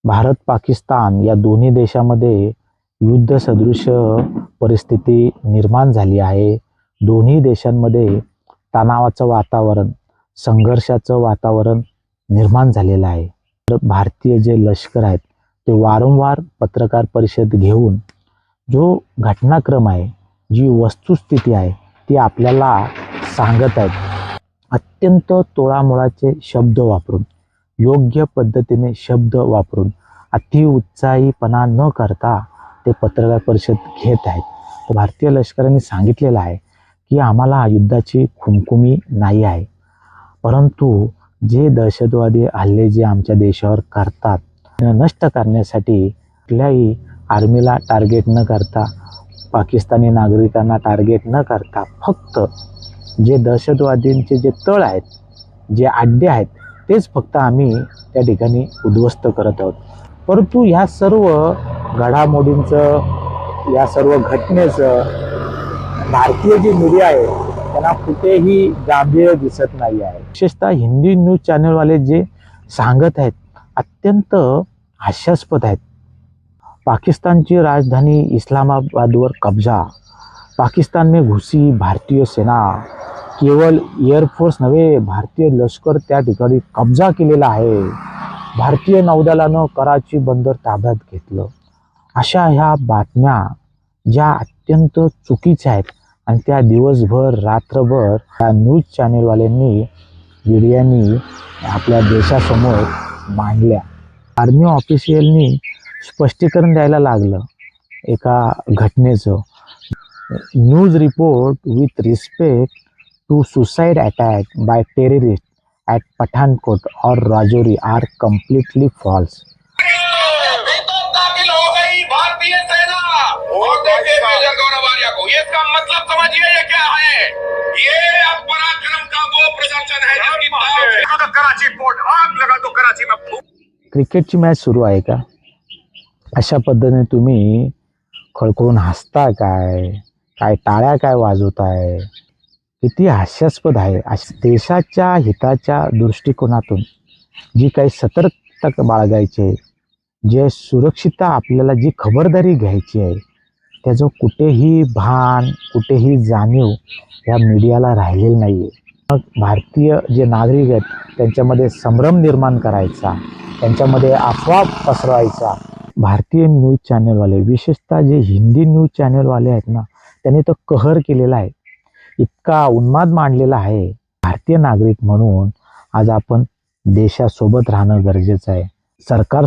भारत पाकिस्तान या दोन्ही देशामध्ये युद्ध सदृश परिस्थिती निर्माण झाली आहे. दोन्ही देशांमध्ये तणावाचं वातावरण, संघर्षाचं वातावरण निर्माण झालेलं आहे. तर भारतीय जे लष्कर आहेत ते वारंवार पत्रकार परिषद घेऊन जो घटनाक्रम आहे, जी वस्तुस्थिती आहे ती आपल्याला सांगत आहेत. अत्यंत तोळामोळाचे शब्द वापरून, योग्य पद्धतीने शब्द वापरून, अतिउत्साहीपणा न करता ते पत्रकार परिषद घेत आहेत. तर भारतीय लष्कराने सांगितलेलं आहे की आम्हाला युद्धाची खुमखुमी नाही आहे, परंतु जे दहशतवादी हल्ले जे आमच्या देशावर करतात नष्ट करण्यासाठी कुठल्याही आर्मीला टार्गेट न करता, पाकिस्तानी नागरिकांना टार्गेट न करता, फक्त जे दहशतवादींचे जे तळ आहेत, जे अड्डे आहेत, तेच फक्त आम्ही त्या ठिकाणी उद्ध्वस्त करत आहोत. परंतु ह्या सर्व घडामोडींचं, या सर्व घटनेचं भारतीय जी मीडिया आहे त्यांना कुठेही गांभीर्य दिसत नाही आहे. विशेषतः हिंदी न्यूज चॅनलवाले जे सांगत आहेत अत्यंत हास्यास्पद आहेत. पाकिस्तानची राजधानी इस्लामाबादवर कब्जा, पाकिस्तान में घुसी भारतीय सेना, केवळ एअरफोर्स नव्हे भारतीय लष्कर त्या ठिकाणी कब्जा केलेला आहे, भारतीय नौदलानं कराची बंदर ताब्यात घेतलं. अशा ह्या बातम्या ज्या अत्यंत चुकीच्या आहेत आणि त्या दिवसभर रात्रभर त्या न्यूज चॅनलवाल्यांनी, मीडियानी आपल्या देशासमोर मांडल्या. आर्मी ऑफिशियलनी स्पष्टीकरण द्यायला लागलं एका घटनेचं. News report with respect to suicide attack by terrorist at Pathankot और राजौरी आर कम्प्लीटली फॉल्स. इसका मतलब समझिए ये क्या है? ये अब पराक्रम का वो प्रदर्शन है जिसकी कराची पोर्ट आग लगा तो कराची में. क्रिकेटची मॅच सुरू आहे का? अशा पद्धतीने तुम्ही खळखळून हसता काय? काय टाळ्या काय वाजवताय? किती हास्यास्पद आहे. देशाच्या हिताच्या दृष्टिकोनातून जी काही सतर्कता बाळगायची, जे सुरक्षितता आपल्याला जी खबरदारी घ्यायची आहे, त्याचं कुठेही भान, कुठेही जाणीव या मीडियाला राहिलेलं नाही आहे. मग भारतीय जे नागरिक आहेत त्यांच्यामध्ये संभ्रम निर्माण करायचा, त्यांच्यामध्ये अफवा पसरवायचा. भारतीय न्यूज चॅनलवाले, विशेषतः जे हिंदी न्यूज चॅनलवाले आहेत ना, त्यांनी तो कहर केलेला आहे, इतका उन्माद मांडलेला आहे. भारतीय नागरिक म्हणून आज आपण देशासोबत राहणं गरजेचं आहे. सरकार